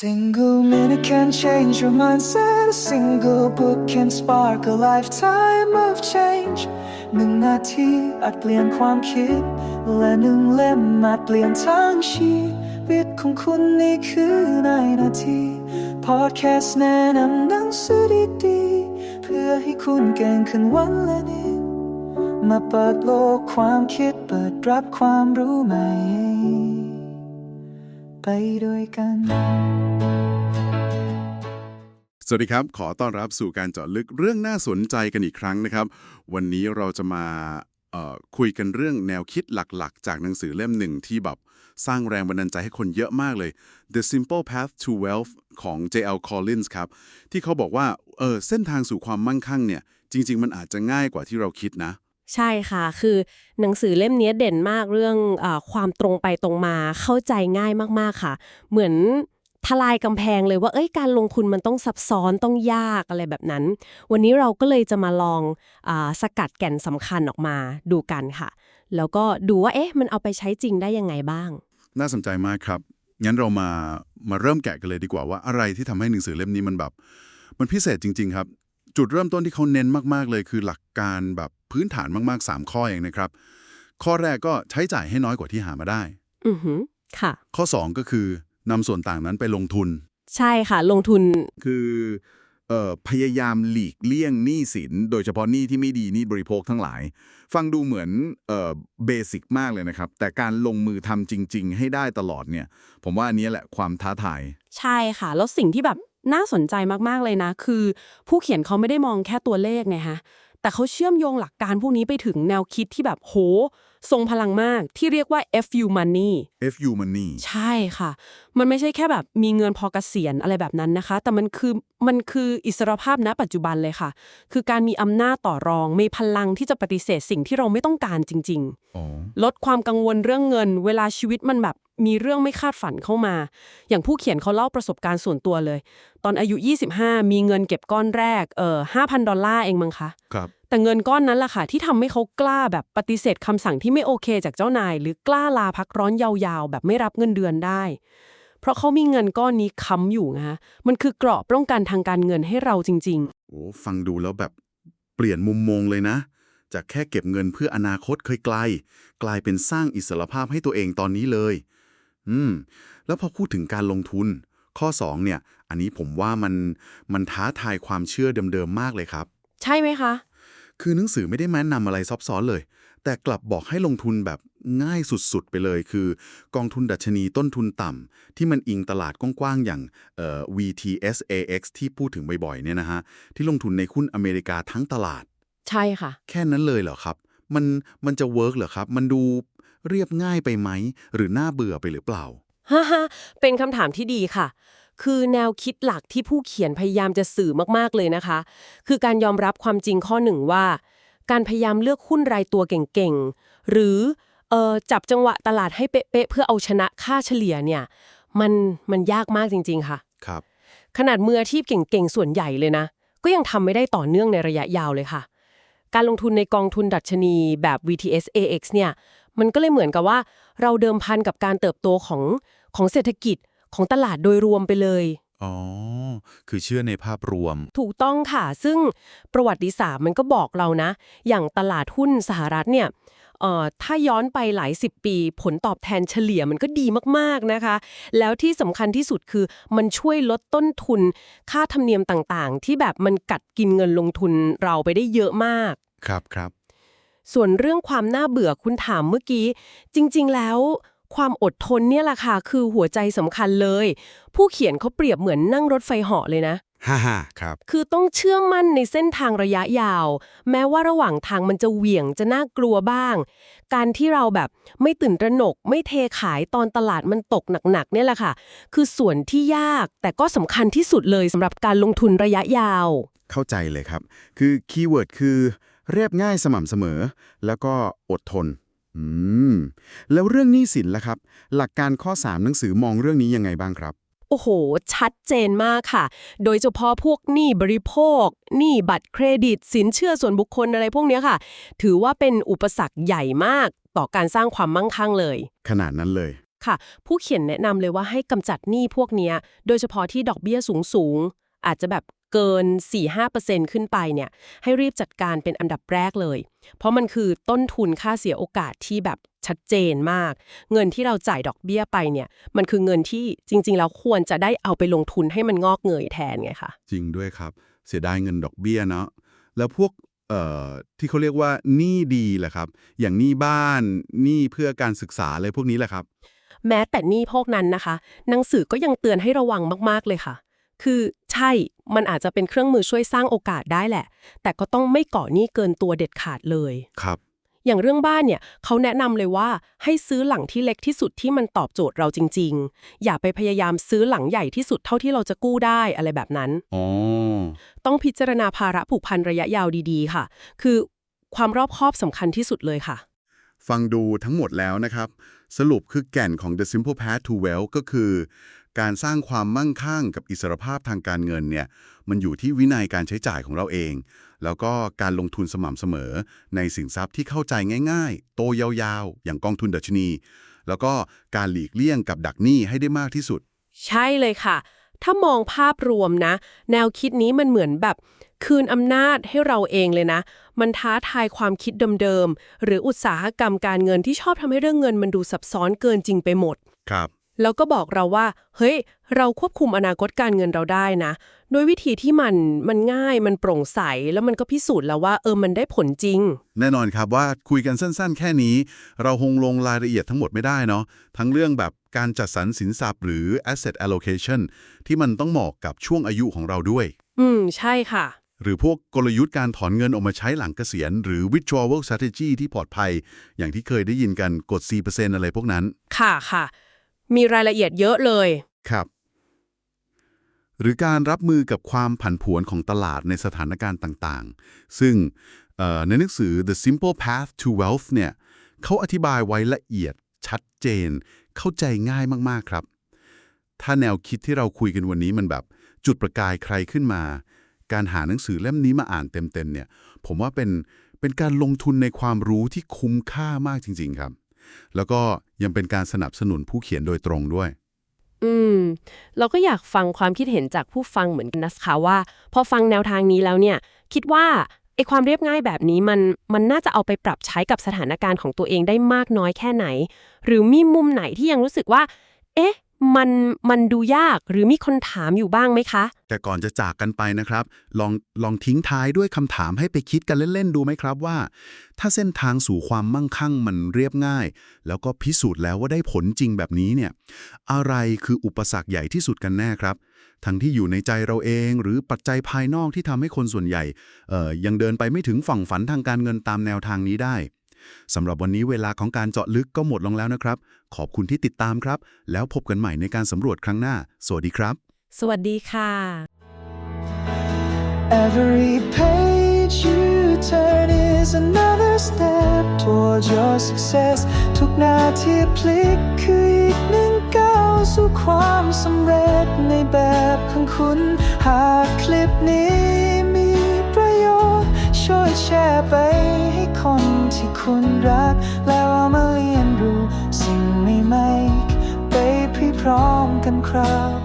Single minute can change your mindset. A single book can spark a lifetime of change. 1 นาทีอาจเปลี่ยนความคิดและ1 เล่มอาจเปลี่ยนทั้งชีวิตของคุณนี่คือในนาที Podcast แนะนำหนังสือดีๆเพื่อให้คุณเก่งขึ้นวันละนิดมาเปิดโลกความคิดเปิดรับความรู้ใหม่ไปด้วยกันสวัสดีครับขอต้อนรับสู่การเจาะลึกเรื่องน่าสนใจกันอีกครั้งนะครับวันนี้เราจะมาคุยกันเรื่องแนวคิดหลักๆจากหนังสือเล่มหนึ่งที่แบบสร้างแรงบันดาลใจให้คนเยอะมากเลย The Simple Path to Wealth ของ J.L. Collins ครับที่เขาบอกว่าเส้นทางสู่ความมั่งคั่งเนี่ยจริงๆมันอาจจะง่ายกว่าที่เราคิดนะใช่ค่ะคือหนังสือเล่มนี้เด่นมากเรื่องความตรงไปตรงมาเข้าใจง่ายมากๆค่ะเหมือนทลายกำแพงเลยว่าการลงทุนมันต้องซับซ้อนต้องยากอะไรแบบนั้นวันนี้เราก็เลยจะมาลองสกัดแก่นสำคัญออกมาดูกันค่ะแล้วก็ดูว่ามันเอาไปใช้จริงได้ยังไงบ้างน่าสนใจมากครับงั้นเรามาเริ่มแกะกันเลยดีกว่าว่าอะไรที่ทำให้หนังสือเล่มนี้มันพิเศษจริงๆครับจุดเริ่มต้นที่เขาเน้นมากๆเลยคือหลักการแบบพื้นฐานมากๆ3 ข้อเองนะครับข้อแรกก็ใช้จ่ายให้น้อยกว่าที่หามาได้ค่ะข้อ2ก็คือนำส่วนต่างนั้นไปลงทุนใช่ค่ะลงทุนคือพยายามหลีกเลี่ยงหนี้สินโดยเฉพาะหนี้ที่ไม่ดีหนี้บริโภคทั้งหลายฟังดูเหมือนเบสิกมากเลยนะครับแต่การลงมือทำจริงๆให้ได้ตลอดเนี่ยผมว่าอันนี้แหละความท้าทายใช่ค่ะแล้วสิ่งที่แบบน่าสนใจมากๆเลยนะคือผู้เขียนเขาไม่ได้มองแค่ตัวเลขไงฮะแต่เขาเชื่อมโยงหลักการพวกนี้ไปถึงแนวคิดที่แบบโหทรงพลังมากที่เรียกว่า FU Money FU Money ใช่ค่ะมันไม่ใช่แค่แบบมีเงินพอเกษียณอะไรแบบนั้นนะคะแต่มันคืออิสรภาพณปัจจุบันเลยค่ะคือการมีอำนาจต่อรองมีพลังที่จะปฏิเสธสิ่งที่เราไม่ต้องการจริงๆลดความกังวลเรื่องเงินเวลาชีวิตมันแบบมีเรื่องไม่คาดฝันเข้ามาอย่างผู้เขียนเขาเล่าประสบการณ์ส่วนตัวเลยตอนอายุ25มีเงินเก็บก้อนแรก$5,000เองมั้งคะครับแต่เงินก้อนนั้นแหละค่ะที่ทำให้เขากล้าแบบปฏิเสธคำสั่งที่ไม่โอเคจากเจ้านายหรือกล้าลาพักร้อนยาวๆแบบไม่รับเงินเดือนได้เพราะเขามีเงินก้อนนี้ค้ำอยู่นะคะมันคือเกราะป้องกันทางการเงินให้เราจริงๆโอ้ฟังดูแล้วแบบเปลี่ยนมุมมองเลยนะจากแค่เก็บเงินเพื่ออนาคตเคยกลายเป็นสร้างอิสรภาพให้ตัวเองตอนนี้เลยแล้วพอพูดถึงการลงทุนข้อ2เนี่ยอันนี้ผมว่ามันท้าทายความเชื่อเดิมๆมากเลยครับใช่ไหมคะคือหนังสือไม่ได้แนะนำอะไรซับซ้อนเลยแต่กลับบอกให้ลงทุนแบบง่ายสุดๆไปเลยคือกองทุนดัชนีต้นทุนต่ำที่มันอิงตลาดกว้างๆอย่างVTSAX ที่พูดถึงบ่อยๆเนี่ยนะฮะที่ลงทุนในหุ้นอเมริกาทั้งตลาดใช่ค่ะแค่นั้นเลยเหรอครับมันจะเวิร์กเหรอครับมันดูเรียบง่ายไปไหมหรือน่าเบื่อไปหรือเปล่าฮ่าๆเป็นคำถามที่ดีค่ะคือแนวคิดหลักที่ผู้เขียนพยายามจะสื่อมากๆเลยนะคะคือการยอมรับความจริงข้อหนึ่งว่าการพยายามเลือกหุ้นรายตัวเก่งๆหรือจับจังหวะตลาดให้เป๊ะๆเพื่อเอาชนะค่าเฉลี่ยเนี่ยมันยากมากจริงๆค่ะครับขนาดมืออาชีพเก่งๆส่วนใหญ่เลยนะก็ยังทำไม่ได้ต่อเนื่องในระยะยาวเลยค่ะการลงทุนในกองทุนดัชนีแบบ VTSAX เนี่ยมันก็เลยเหมือนกับว่าเราเดิมพันกับการเติบโตของเศรษฐกิจของตลาดโดยรวมไปเลยอ๋อคือเชื่อในภาพรวมถูกต้องค่ะซึ่งประวัติศาสตร์มันก็บอกเรานะอย่างตลาดหุ้นสหรัฐเนี่ยถ้าย้อนไปหลาย10 ปีผลตอบแทนเฉลี่ยมันก็ดีมากๆนะคะแล้วที่สำคัญที่สุดคือมันช่วยลดต้นทุนค่าธรรมเนียมต่างๆที่แบบมันกัดกินเงินลงทุนเราไปได้เยอะมากครับส่วนเรื่องความน่าเบื่อคุณถามเมื่อกี้จริงๆแล้วความอดทนเนี่ยแหละค่ะคือหัวใจสำคัญเลยผู้เขียนเขาเปรียบเหมือนนั่งรถไฟเหาะเลยนะฮ่าครับคือต้องเชื่อมั่นในเส้นทางระยะยาวแม้ว่าระหว่างทางมันจะเหวี่ยงจะน่ากลัวบ้างการที่เราแบบไม่ตื่นตระหนกไม่เทขายตอนตลาดมันตกหนักๆเนี่ยแหละค่ะคือส่วนที่ยากแต่ก็สำคัญที่สุดเลยสำหรับการลงทุนระยะยาวเข้าใจเลยครับคือคีย์เวิร์ดคือเรียบง่ายสม่ำเสมอแล้วก็อดทนแล้วเรื่องหนี้สินล่ะครับหลักการข้อ3หนังสือมองเรื่องนี้ยังไงบ้างครับโอ้โหชัดเจนมากค่ะโดยเฉพาะพวกหนี้บริโภคหนี้บัตรเครดิตสินเชื่อส่วนบุคคลอะไรพวกนี้ค่ะถือว่าเป็นอุปสรรคใหญ่มากต่อการสร้างความมั่งคั่งเลยขนาดนั้นเลย ค่ะ ผู้เขียนแนะนำเลยว่าให้กำจัดหนี้พวกเนี้ยโดยเฉพาะที่ดอกเบี้ยสูงๆอาจจะแบบเกิน 4-5% ขึ้นไปเนี่ยให้รีบจัดการเป็นอันดับแรกเลยเพราะมันคือต้นทุนค่าเสียโอกาสที่แบบชัดเจนมากเงินที่เราจ่ายดอกเบี้ยไปเนี่ยมันคือเงินที่จริงๆแล้วควรจะได้เอาไปลงทุนให้มันงอกเงยแทนไงคะ จริงด้วยครับเสียดายเงินดอกเบี้ยเนาะแล้วพวกที่เขาเรียกว่าหนี้ดีแหละครับอย่างหนี้บ้านหนี้เพื่อการศึกษาอะไรพวกนี้แหละครับ แม้แต่หนี้พวกนั้นนะคะหนังสือก็ยังเตือนให้ระวังมากๆเลยค่ะคือใช่มันอาจจะเป็นเครื่องมือช่วยสร้างโอกาสได้แหละแต่ก็ต้องไม่ก่อหนี้เกินตัวเด็ดขาดเลยครับอย่างเรื่องบ้านเนี่ยเขาแนะนำเลยว่าให้ซื้อหลังที่เล็กที่สุดที่มันตอบโจทย์เราจริงๆอย่าไปพยายามซื้อหลังใหญ่ที่สุดเท่าที่เราจะกู้ได้อะไรแบบนั้นอ๋อต้องพิจารณาภาระผูกพันระยะยาวดีๆค่ะคือความรอบคอบสำคัญที่สุดเลยค่ะฟังดูทั้งหมดแล้วนะครับสรุปคือแก่นของ The Simple Path to Wealth ก็คือการสร้างความมั่งคั่งกับอิสรภาพทางการเงินเนี่ยมันอยู่ที่วินัยการใช้จ่ายของเราเองแล้วก็การลงทุนสม่ำเสมอในสินทรัพย์ที่เข้าใจง่ายๆโตยาวๆอย่างกองทุนดัชนีแล้วก็การหลีกเลี่ยงกับดักหนี้ให้ได้มากที่สุดใช่เลยค่ะถ้ามองภาพรวมนะแนวคิดนี้มันเหมือนแบบคืนอำนาจให้เราเองเลยนะมันท้าทายความคิดเดิมๆหรืออุตสาหกรรมการเงินที่ชอบทำให้เรื่องเงินมันดูซับซ้อนเกินจริงไปหมดครับแล้วก็บอกเราว่าเฮ้ยเราควบคุมอนาคตการเงินเราได้นะโดยวิธีที่มันง่ายมันโปร่งใสแล้วมันก็พิสูจน์แล้วว่ามันได้ผลจริงแน่นอนครับว่าคุยกันสั้นๆแค่นี้เราคงลงรายละเอียดทั้งหมดไม่ได้เนาะทั้งเรื่องแบบการจัดสรรสินทรัพย์หรือ asset allocation ที่มันต้องเหมาะกับช่วงอายุของเราด้วยใช่ค่ะหรือพวกกลยุทธ์การถอนเงินออกมาใช้หลังเกษียณหรือ withdrawal strategy ที่ปลอดภัยอย่างที่เคยได้ยินกันกด 4% อะไรพวกนั้นค่ะมีรายละเอียดเยอะเลยครับหรือการรับมือกับความผันผวนของตลาดในสถานการณ์ต่างๆซึ่งในหนังสือ The Simple Path to Wealth เนี่ยเขาอธิบายไว้ละเอียดชัดเจนเข้าใจง่ายมากๆครับถ้าแนวคิดที่เราคุยกันวันนี้มันแบบจุดประกายใครขึ้นมาการหาหนังสือเล่มนี้มาอ่านเต็มๆเนี่ยผมว่าเป็นการลงทุนในความรู้ที่คุ้มค่ามากจริงๆครับแล้วก็ยังเป็นการสนับสนุนผู้เขียนโดยตรงด้วยเราก็อยากฟังความคิดเห็นจากผู้ฟังเหมือนกันนะคะว่าพอฟังแนวทางนี้แล้วเนี่ยคิดว่าไอ้ความเรียบง่ายแบบนี้มันน่าจะเอาไปปรับใช้กับสถานการณ์ของตัวเองได้มากน้อยแค่ไหนหรือมีมุมไหนที่ยังรู้สึกว่าเอ๊ะมันดูยากหรือมีคนถามอยู่บ้างไหมคะแต่ก่อนจะจากกันไปนะครับลองทิ้งท้ายด้วยคำถามให้ไปคิดกันเล่นๆดูไหมครับว่าถ้าเส้นทางสู่ความมั่งคั่งมันเรียบง่ายแล้วก็พิสูจน์แล้วว่าได้ผลจริงแบบนี้เนี่ยอะไรคืออุปสรรคใหญ่ที่สุดกันแน่ครับทั้งที่อยู่ในใจเราเองหรือปัจจัยภายนอกที่ทำให้คนส่วนใหญ่ยังเดินไปไม่ถึงฝั่งฝันทางการเงินตามแนวทางนี้ได้สำหรับวันนี้เวลาของการเจาะลึกก็หมดลงแล้วนะครับขอบคุณที่ติดตามครับแล้วพบกันใหม่ในการสำรวจครั้งหน้าสวัสดีครับสวัสดีค่ะ Every page you turn is another step towards your success ทุกนาทีพลิกคืออีกหนึ่งก้าวสู่ความสำเร็จในแบบของคุณหากคลิปนี้มีประโยชน์ช่วยแชร์ไปให้คนที่คุณรักแล้วเอามาเรียนรู้สิ่งใหม่ๆไปพร้อมกันครับ